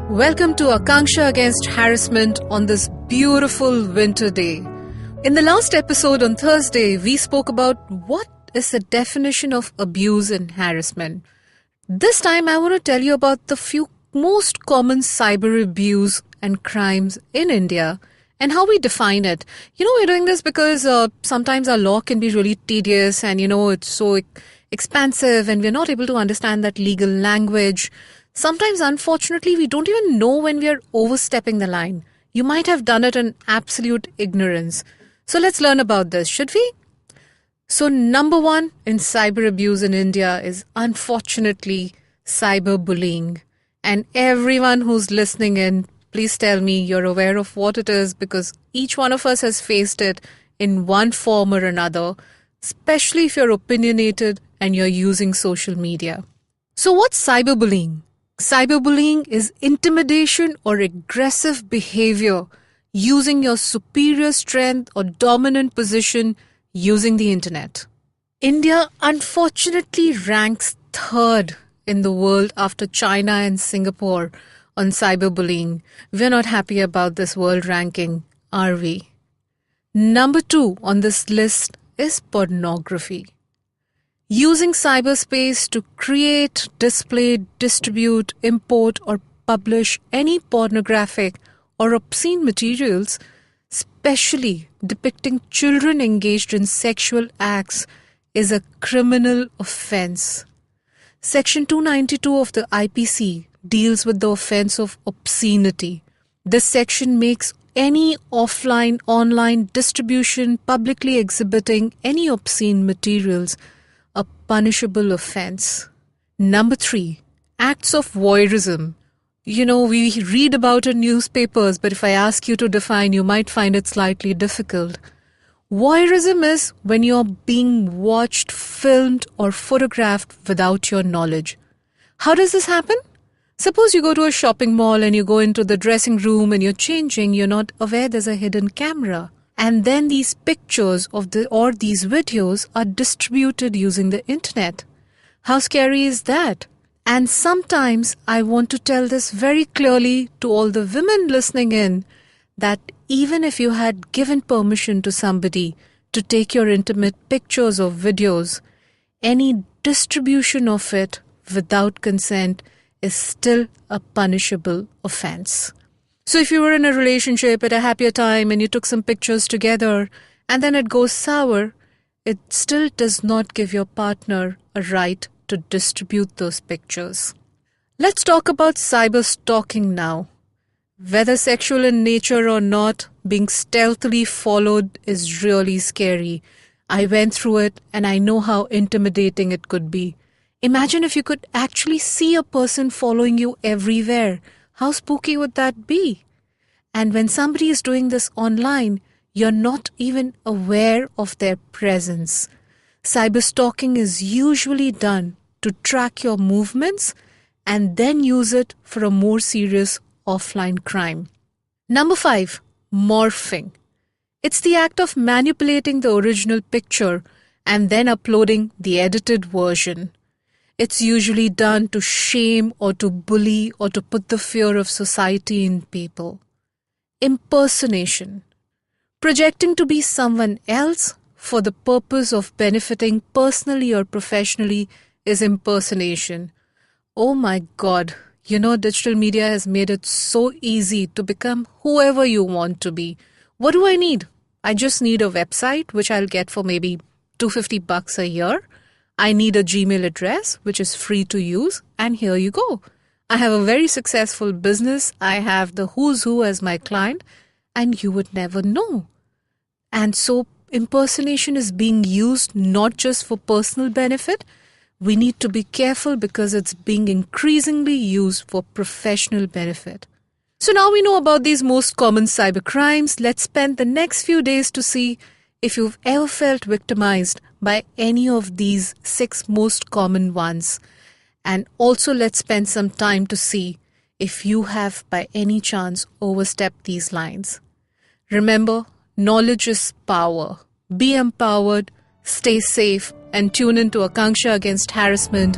Welcome to Akancha Against Harassment on this beautiful winter day. In the last episode on Thursday, we spoke about what is the definition of abuse and harassment. This time, I want to tell you about the few most common cyber abuse and crimes in India and how we define it. We're doing this because sometimes our law can be really tedious and, it's so expansive and we're not able to understand that legal language. Sometimes, unfortunately, we don't even know when we are overstepping the line. You might have done it in absolute ignorance. So let's learn about this, should we? So number one in cyber abuse in India is unfortunately cyberbullying. And everyone who's listening in, please tell me you're aware of what it is because each one of us has faced it in one form or another, especially if you're opinionated and you're using social media. So what's cyberbullying? Cyberbullying is intimidation or aggressive behavior using your superior strength or dominant position using the internet. India unfortunately ranks third in the world after China and Singapore on cyberbullying. We're not happy about this world ranking, are we? Number 2 on this list is pornography. Using cyberspace to create, display, distribute, import or publish any pornographic or obscene materials, especially depicting children engaged in sexual acts, is a criminal offense. Section 292 of the IPC deals with the offense of obscenity. This section makes any offline, online distribution, publicly exhibiting any obscene materials a punishable offense. Number 3, acts of voyeurism. We read about it in newspapers, but if I ask you to define, you might find it slightly difficult. Voyeurism is when you're being watched, filmed, or photographed without your knowledge. How does this happen? Suppose you go to a shopping mall and you go into the dressing room and you're changing, you're not aware there's a hidden camera. And then these pictures or these videos are distributed using the internet. How scary is that? And sometimes I want to tell this very clearly to all the women listening in that even if you had given permission to somebody to take your intimate pictures or videos, any distribution of it without consent is still a punishable offense. So if you were in a relationship at a happier time and you took some pictures together and then it goes sour, it still does not give your partner a right to distribute those pictures. Let's talk about cyber stalking now. Whether sexual in nature or not, being stealthily followed is really scary. I went through it and I know how intimidating it could be. Imagine if you could actually see a person following you everywhere. How spooky would that be? And when somebody is doing this online, you're not even aware of their presence. Cyber stalking is usually done to track your movements and then use it for a more serious offline crime. Number 5, morphing. It's the act of manipulating the original picture and then uploading the edited version. It's usually done to shame or to bully or to put the fear of society in people. Impersonation. Projecting to be someone else for the purpose of benefiting personally or professionally is impersonation. Oh my God, digital media has made it so easy to become whoever you want to be. What do I need? I just need a website, which I'll get for maybe $250 a year. I need a Gmail address, which is free to use, and here you go. I have a very successful business. I have the who's who as my client, and you would never know. And so impersonation is being used not just for personal benefit. We need to be careful because it's being increasingly used for professional benefit. So now we know about these most common cyber crimes. Let's spend the next few days to see if you've ever felt victimized by any of these 6 most common ones. And also let's spend some time to see if you have by any chance overstepped these lines. Remember, knowledge is power. Be empowered, stay safe, and tune in to Akancha Against Harassment